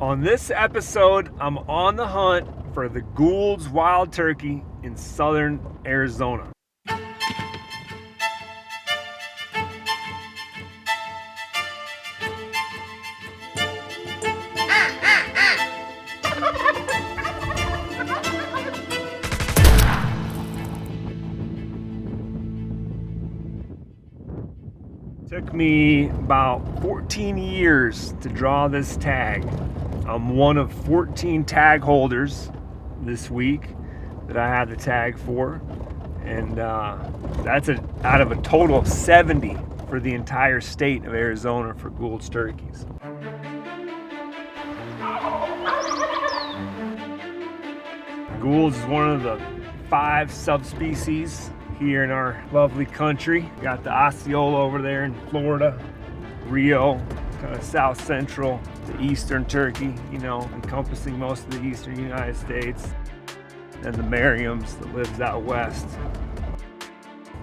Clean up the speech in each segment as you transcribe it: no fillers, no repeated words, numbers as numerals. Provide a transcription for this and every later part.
On this episode, I'm on the hunt for the Gould's wild turkey in southern Arizona. Took me about 14 years to draw this tag. I'm one of 14 tag holders this week that I had the tag for, and that's out of a total of 70 for the entire state of Arizona for Gould's turkeys. Gould's is one of the 5 subspecies here in our lovely country. Got the Osceola over there in Florida, Rio, kind of south central to eastern turkey, encompassing most of the eastern United States, and the Merriam's that lives out west.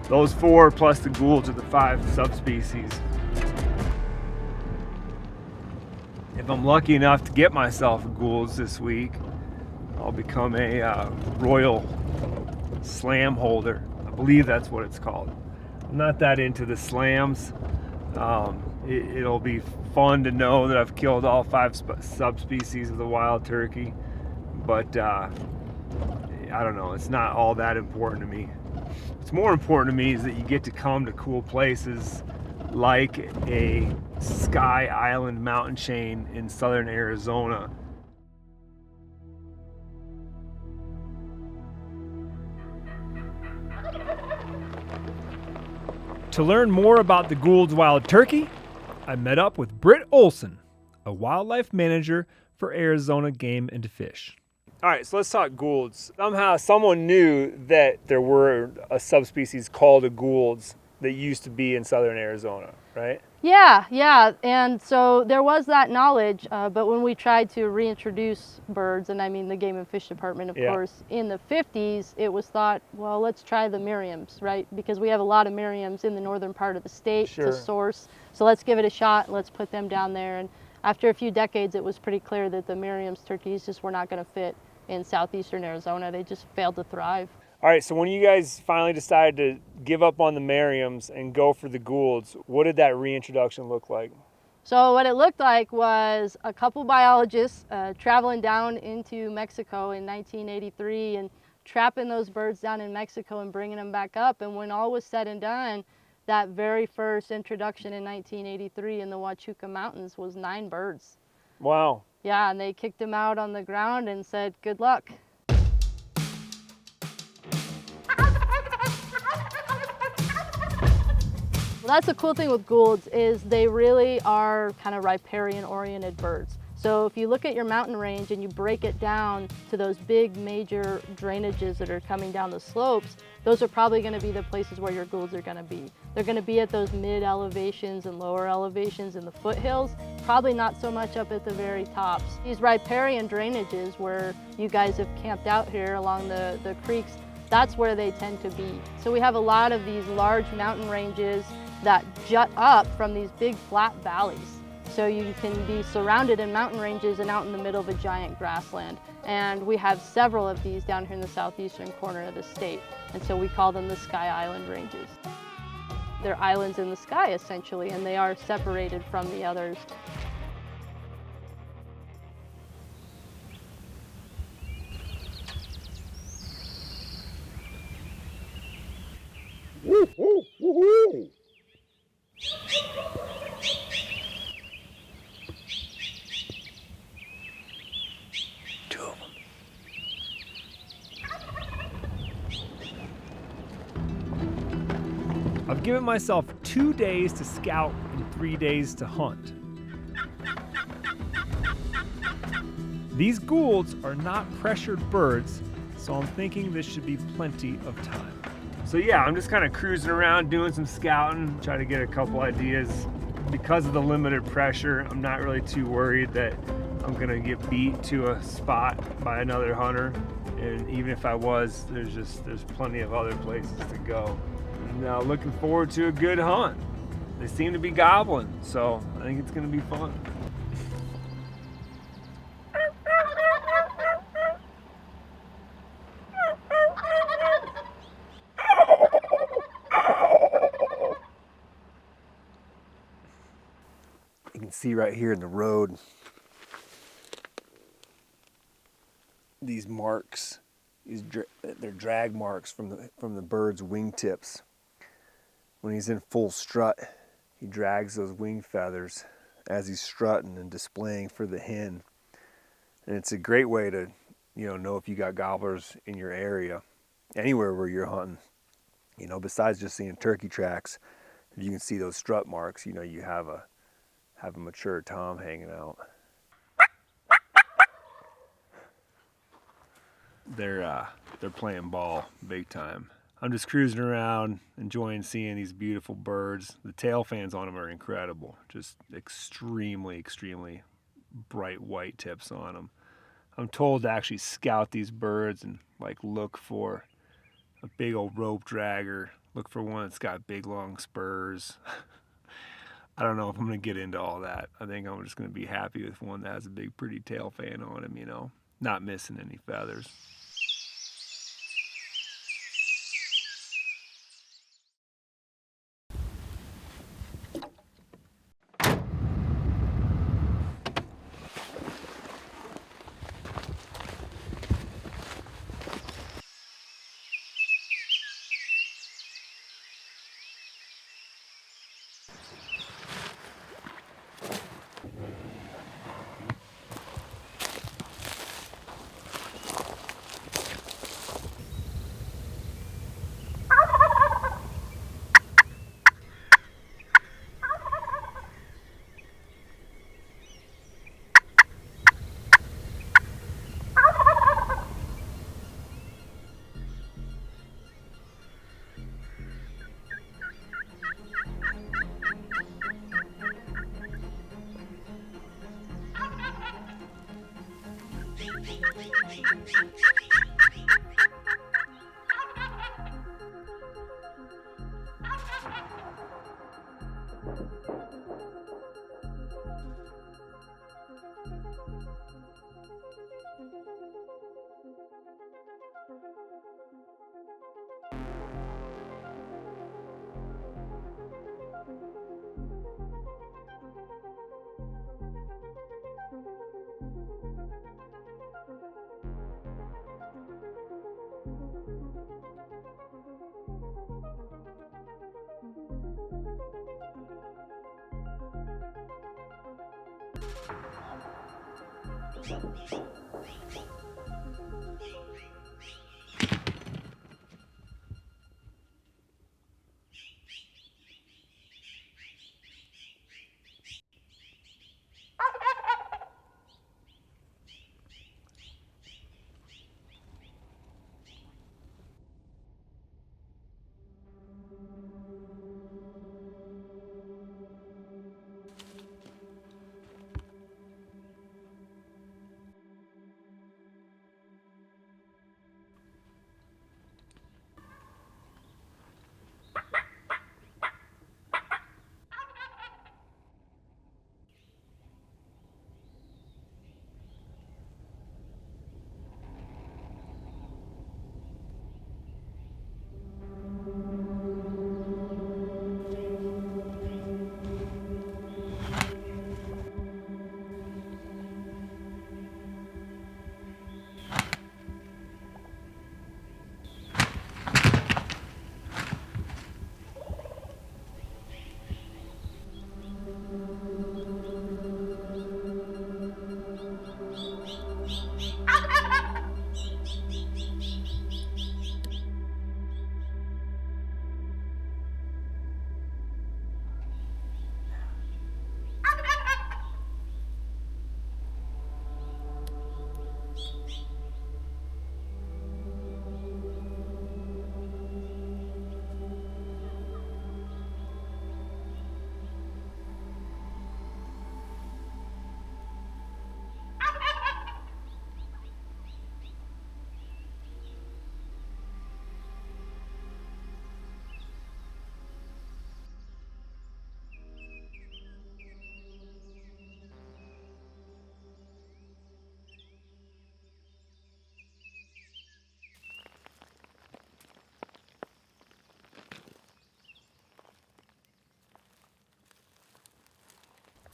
Those 4 plus the Gould's are the 5 subspecies. If I'm lucky enough to get myself a Gould's this week, I'll become a royal slam holder. I believe that's what it's called. I'm not that into the slams. It'll be fun to know that I've killed all 5 subspecies of the wild turkey, but I don't know, it's not all that important to me. What's more important to me is that you get to come to cool places like a Sky Island mountain chain in southern Arizona. To learn more about the Gould's wild turkey, I met up with Brittany Oleson, a wildlife manager for Arizona Game and Fish. All right, so let's talk Gould's. Somehow someone knew that there were a subspecies called a Gould's that used to be in southern Arizona, right? Yeah, and so there was that knowledge, but when we tried to reintroduce birds, and I mean the Game and Fish Department, of course, in the 50s, it was thought, well, let's try the Merriam's, right? Because we have a lot of Merriam's in the northern part of the state to source, so let's give it a shot, let's put them down there. And after a few decades, it was pretty clear that the Merriam's turkeys just were not going to fit in southeastern Arizona. They just failed to thrive. All right, so when you guys finally decided to give up on the Merriam's and go for the Gould's, what did that reintroduction look like? So what it looked like was a couple biologists traveling down into Mexico in 1983 and trapping those birds down in Mexico and bringing them back up. And when all was said and done, that very first introduction in 1983 in the Huachuca Mountains was 9 birds. Wow. Yeah, and they kicked them out on the ground and said, good luck. That's the cool thing with Gould's is they really are kind of riparian-oriented birds. So if you look at your mountain range and you break it down to those big major drainages that are coming down the slopes, those are probably going to be the places where your Gould's are going to be. They're going to be at those mid elevations and lower elevations in the foothills, probably not so much up at the very tops. These riparian drainages where you guys have camped out here along the creeks, that's where they tend to be. So we have a lot of these large mountain ranges that jut up from these big flat valleys. So you can be surrounded in mountain ranges and out in the middle of a giant grassland. And we have several of these down here in the southeastern corner of the state. And so we call them the Sky Island ranges. They're islands in the sky essentially, and they are separated from the others. I've given myself 2 days to scout and 3 days to hunt. These Gould's are not pressured birds, so I'm thinking this should be plenty of time. So yeah, I'm just kind of cruising around doing some scouting, trying to get a couple ideas. Because of the limited pressure, I'm not really too worried that I'm gonna get beat to a spot by another hunter. And even if I was, there's plenty of other places to go. And looking forward to a good hunt. They seem to be gobbling, so I think it's gonna be fun. see right here in the road these marks, they're drag marks from the bird's wingtips. When he's in full strut, he drags those wing feathers as he's strutting and displaying for the hen. And it's a great way to, know if you got gobblers in your area, anywhere where you're hunting. Besides just seeing turkey tracks, if you can see those strut marks, you have a mature tom hanging out. They're playing ball big time. I'm just cruising around, enjoying seeing these beautiful birds. The tail fans on them are incredible. Just extremely, extremely bright white tips on them. I'm told to actually scout these birds and look for a big old rope dragger. Look for one that's got big long spurs. I don't know if I'm going to get into all that. I think I'm just going to be happy with one that has a big pretty tail fan on him, not missing any feathers.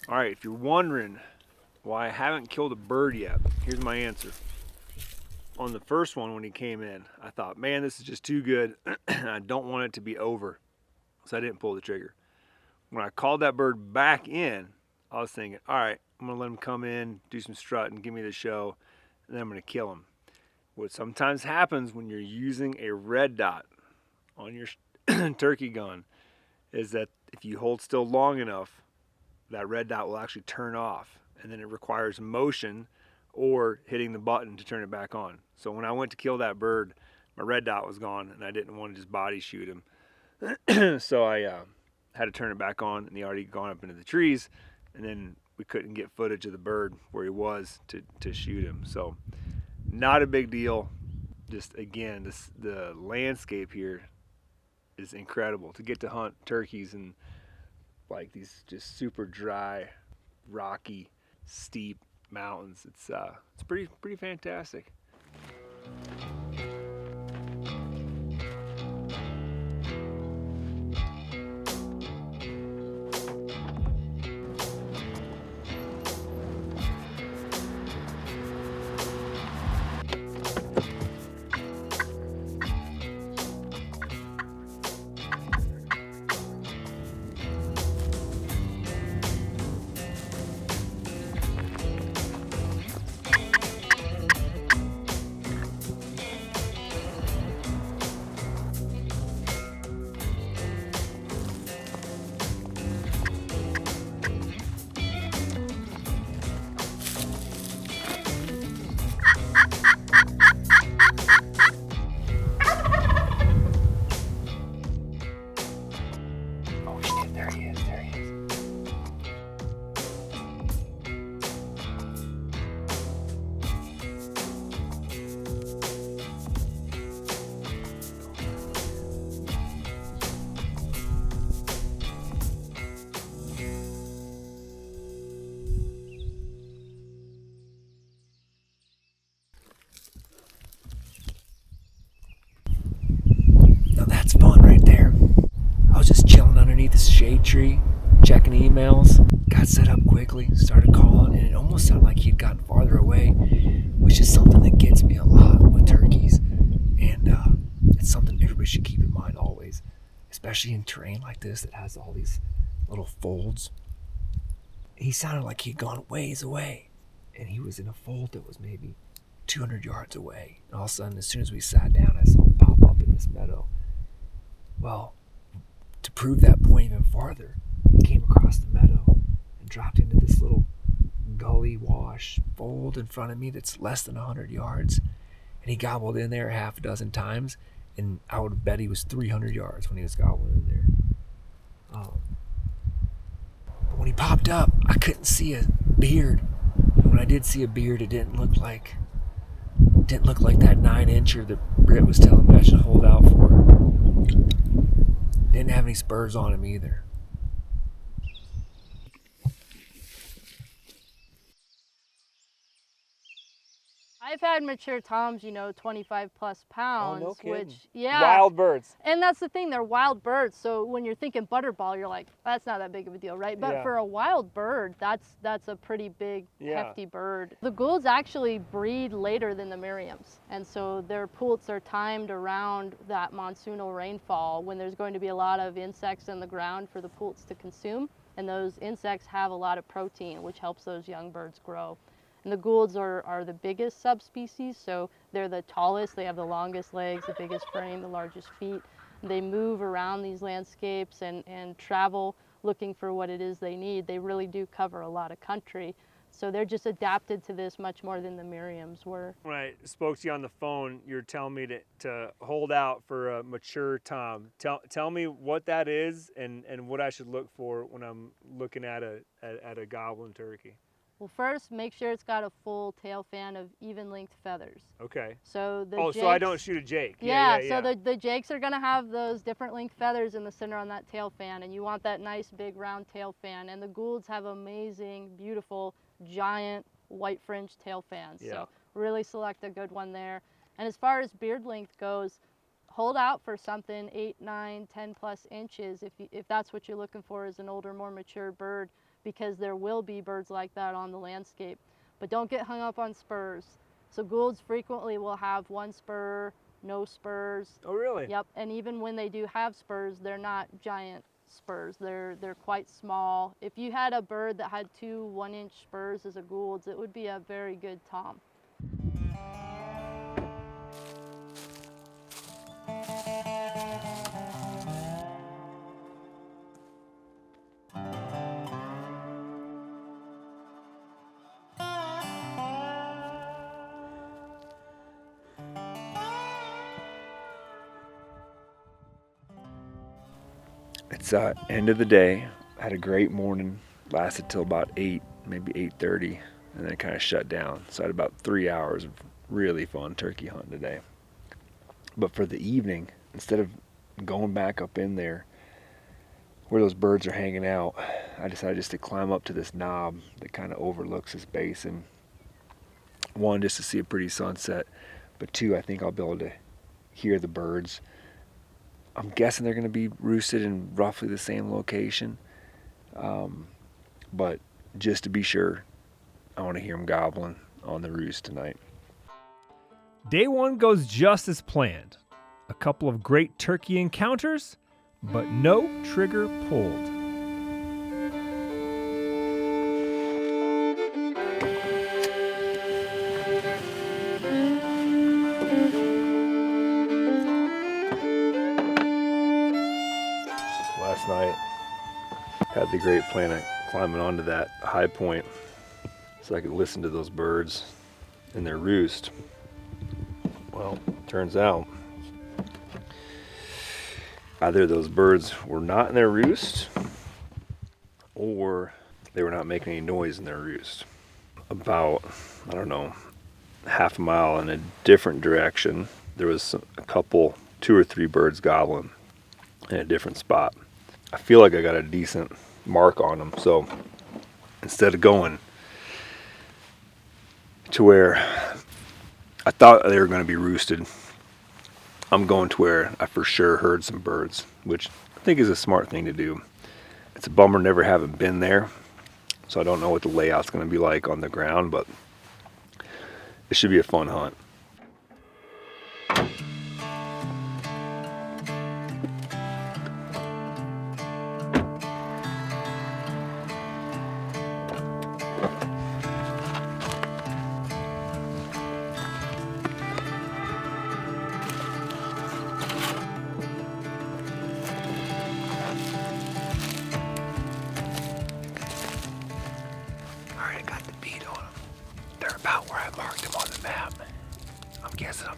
All right, if you're wondering why I haven't killed a bird yet, here's my answer. On the first one when he came in, I thought, man, this is just too good. I don't want it to be over, so I didn't pull the trigger. When I called that bird back in, I was thinking, all right, I'm gonna let him come in, do some strutting, give me the show, and then I'm gonna kill him. What sometimes happens when you're using a red dot on your turkey gun is that if you hold still long enough, that red dot will actually turn off, and then it requires motion or hitting the button to turn it back on. So when I went to kill that bird, my red dot was gone, and I didn't want to just body shoot him. So I had to turn it back on, and he already gone up into the trees, and then we couldn't get footage of the bird where he was to shoot him. So not a big deal. Just again, the landscape here is incredible. To get to hunt turkeys in like these just super dry, rocky, steep mountains, it's pretty fantastic. That's fun right there. I was just chilling underneath this shade tree, checking emails, got set up quickly, started calling, and it almost sounded like he'd gotten farther away, which is something that gets me a lot with turkeys. And it's something everybody should keep in mind always, especially in terrain like this that has all these little folds. He sounded like he'd gone ways away, and he was in a fold that was maybe 200 yards away. And all of a sudden, as soon as we sat down, I saw him pop up in this meadow. Well, to prove that point even farther, he came across the meadow and dropped into this little gully wash fold in front of me that's less than 100 yards. And he gobbled in there half a dozen times, and I would bet he was 300 yards when he was gobbling in there. But when he popped up, I couldn't see a beard. And when I did see a beard, it didn't look like that 9-incher that Britt was telling me I should hold out for. Didn't have any spurs on him either. I've had mature toms, 25 plus pounds. Oh, no kidding. Which, yeah. Wild birds. And that's the thing, they're wild birds. So when you're thinking butterball, you're like, that's not that big of a deal, right? But Yeah. for a wild bird, that's a pretty big, hefty bird. The Goulds actually breed later than the Merriams. And so their poults are timed around that monsoonal rainfall when there's going to be a lot of insects in the ground for the poults to consume. And those insects have a lot of protein, which helps those young birds grow. And the Goulds are the biggest subspecies, so they're the tallest, they have the longest legs, the biggest frame, the largest feet. They move around these landscapes and travel looking for what it is they need. They really do cover a lot of country. So they're just adapted to this much more than the Merriams were. When I spoke to you on the phone, you were telling me to hold out for a mature tom. Tell me what that is and what I should look for when I'm looking at a goblin turkey. Well, first, make sure it's got a full tail fan of even length feathers. Okay. So the so I don't shoot a jake. Yeah, so the jakes are gonna have those different length feathers in the center on that tail fan, and you want that nice big round tail fan. And the Goulds have amazing, beautiful, giant white fringe tail fans. Yeah. So really select a good one there. And as far as beard length goes, hold out for something 8, 9, 10 plus inches if that's what you're looking for as an older, more mature bird. because there will be birds like that on the landscape. But don't get hung up on spurs. So Goulds frequently will have one spur, no spurs. Oh, really? Yep, and even when they do have spurs, they're not giant spurs. They're quite small. If you had a bird that had two 1-inch spurs as a Gould's, it would be a very good tom. It's end of the day. Had a great morning. Lasted till about 8, maybe 8:30, and then it kind of shut down. So I had about 3 hours of really fun turkey hunting today. But for the evening, instead of going back up in there where those birds are hanging out, I decided just to climb up to this knob that kind of overlooks this basin. One, just to see a pretty sunset, but two, I think I'll be able to hear the birds. I'm guessing they're going to be roosted in roughly the same location, but just to be sure, I want to hear them gobbling on the roost tonight. Day one goes just as planned. A couple of great turkey encounters, but no trigger pulled. Last night, had the great plan of climbing onto that high point so I could listen to those birds in their roost. Well, turns out either those birds were not in their roost or they were not making any noise in their roost. About, I don't know, half a mile in a different direction, there was a couple, 2 or 3 birds gobbling in a different spot. I feel like I got a decent mark on them, so instead of going to where I thought they were going to be roosted, I'm going to where I for sure heard some birds, which I think is a smart thing to do. It's a bummer never having been there, so I don't know what the layout's going to be like on the ground, but it should be a fun hunt. Alright, I got the beat on them. They're about where I marked them on the map. I'm guessing I'm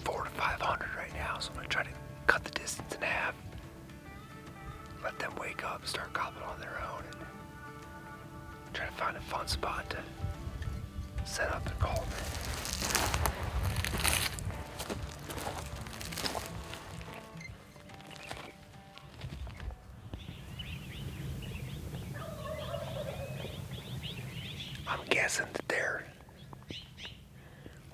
400 to 500 right now, so I'm going to try to cut the distance in half. Let them wake up and start gobbling on their own. And try to find a fun spot to set up and call them in. I'm guessing that they're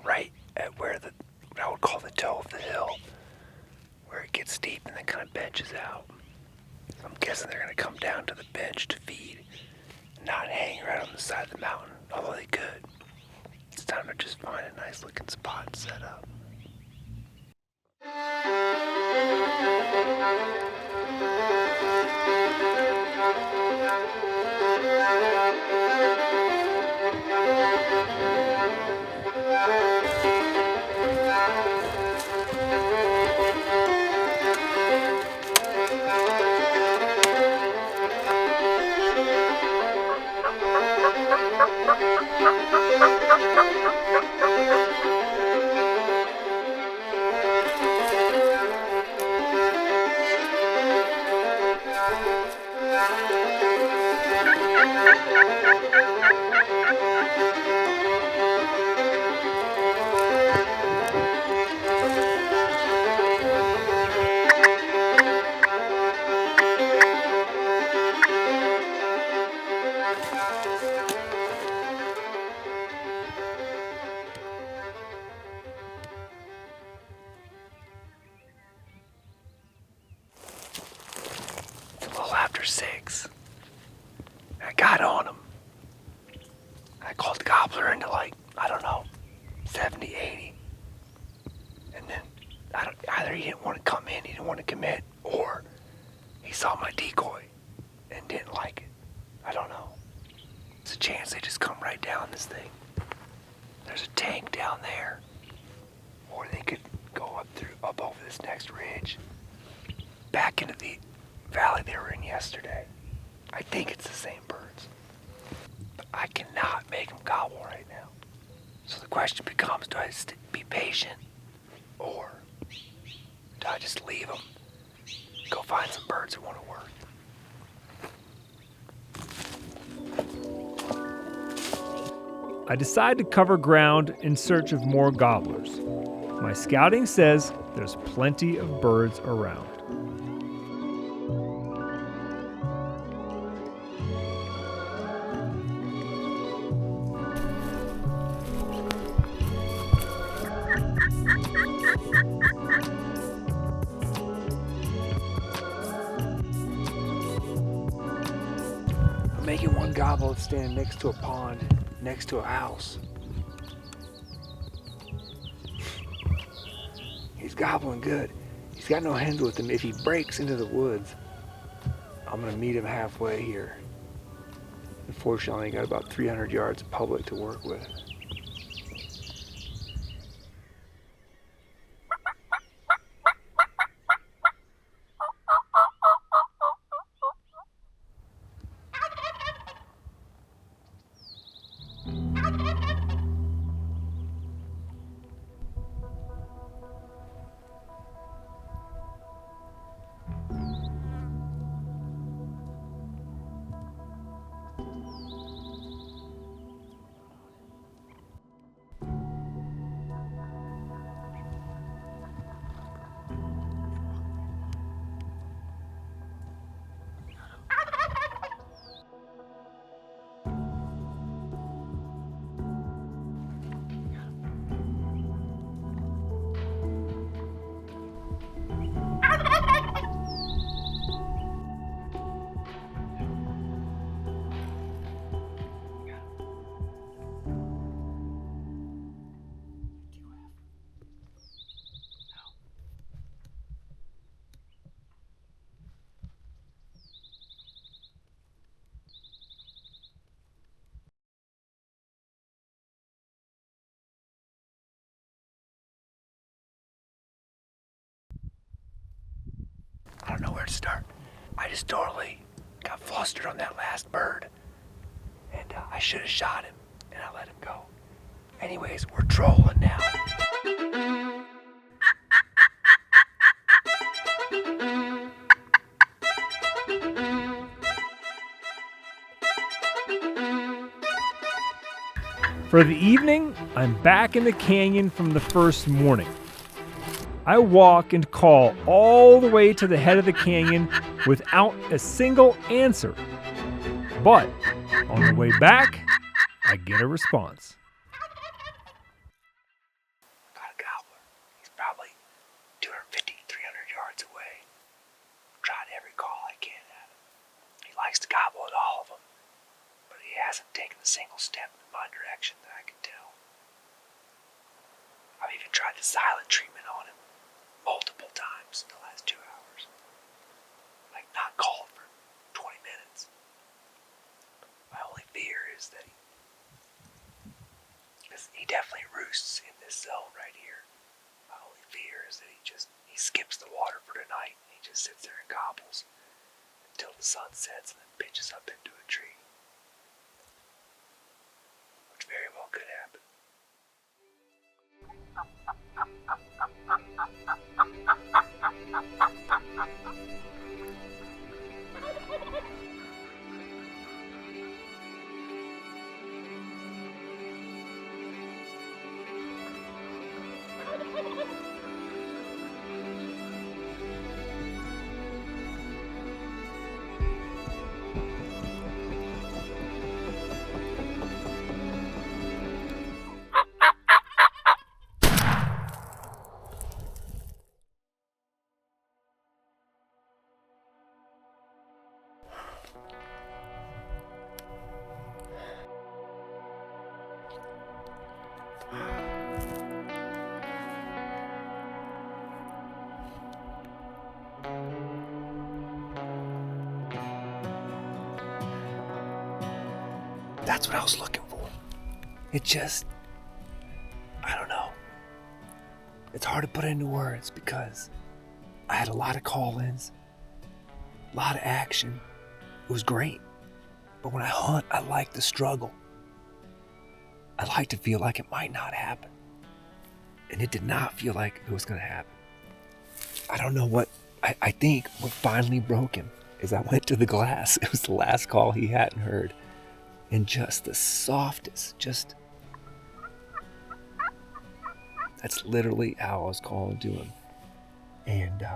right at where what I would call the toe of the hill, where it gets steep and then kind of benches out. So I'm guessing they're going to come down to the bench to feed, not hang right on the side of the mountain, although they could. It's time to just find a nice looking spot and set up. After 6. I got got on him. I called the gobbler into like, I don't know, 70, 80. And then either he didn't want to come in, he didn't want to commit, or he saw my decoy and didn't like it. I don't know. There's a chance they just come right down this thing. There's a tank down there. Or they could go up over this next ridge, back into the valley they were in yesterday. I think it's the same birds. But I cannot make them gobble right now. So the question becomes, do I be patient? Or do I just leave them, go find some birds that want to work? I decide to cover ground in search of more gobblers. My scouting says there's plenty of birds around. I'm making one gobble that's standing next to a pond, next to a house. He's gobbling good. He's got no hens with him. If he breaks into the woods, I'm gonna meet him halfway here. Unfortunately, I got about 300 yards of public to work with. I don't know where to start. I just totally got flustered on that last bird. And I should have shot him, and I let him go. Anyways, we're trolling now. For the evening, I'm back in the canyon from the first morning. I walk and call all the way to the head of the canyon without a single answer. But on the way back, I get a response. Got a gobbler. He's probably 250, 300 yards away. I'm trying every call I can at him. He likes to gobble at all of them, but he hasn't taken a single step in my direction that I can tell. I've even tried the silent treatment on him multiple times in the last 2 hours. Like not called for 20 minutes. My only fear is that he definitely roosts in this zone right here. My only fear is that he skips the water for tonight and he just sits there and gobbles until the sun sets and then pitches up into a tree. Which very well could happen. That's what I was looking for. It just, I don't know. It's hard to put into words because I had a lot of call-ins, a lot of action. It was great. But when I hunt, I like the struggle. I like to feel like it might not happen. And it did not feel like it was going to happen. I don't know what, I think what finally broke him is I went to the glass. It was the last call he hadn't heard. And just the softest, that's literally how I was calling to him. And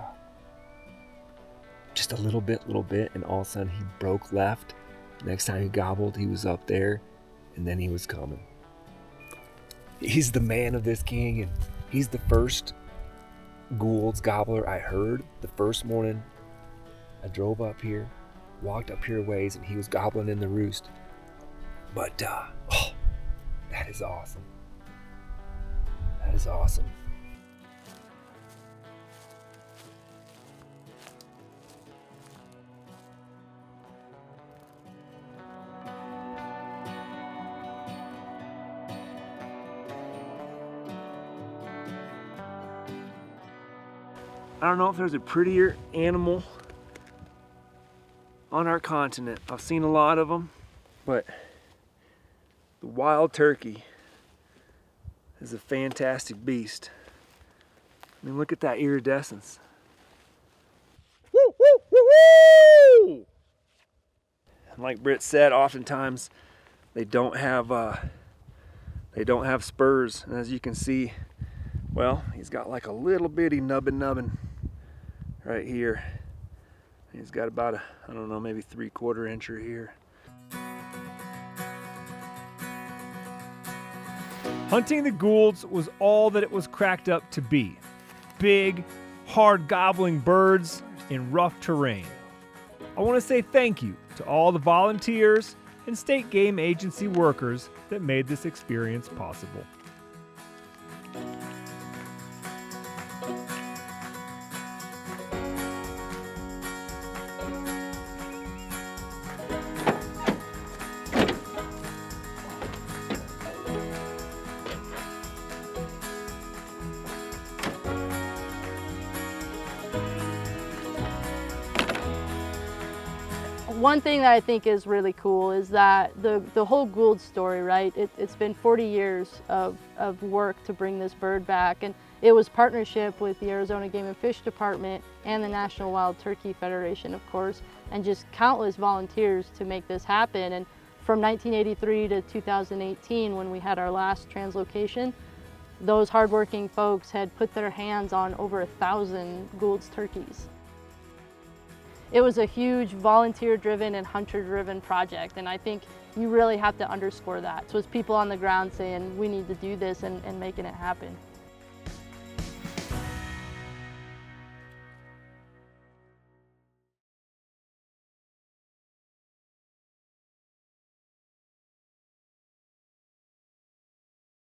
just a little bit, and all of a sudden he broke left. Next time he gobbled, he was up there, and then he was coming. He's the man of this king, and he's the first Gould's gobbler I heard. The first morning I drove up here, walked up here a ways, and he was gobbling in the roost. But, that is awesome. That is awesome. I don't know if there's a prettier animal on our continent. I've seen a lot of them, but the wild turkey is a fantastic beast. I mean, look at that iridescence. Woo, woo, woo, woo! And like Britt said, oftentimes they don't have spurs, and as you can see, well, he's got like a little bitty nubbin right here. He's got about a, I don't know, maybe 3/4 incher here. Hunting the Goulds was all that it was cracked up to be. Big, hard gobbling birds in rough terrain. I want to say thank you to all the volunteers and state game agency workers that made this experience possible. One thing that I think is really cool is that the whole Gould story, right? It's been 40 years of work to bring this bird back, and it was partnership with the Arizona Game and Fish Department and the National Wild Turkey Federation, of course, and just countless volunteers to make this happen. And from 1983 to 2018, when we had our last translocation, those hardworking folks had put their hands on over 1,000 Gould's turkeys. It was a huge volunteer-driven and hunter-driven project, and I think you really have to underscore that. So it's people on the ground saying, we need to do this and making it happen.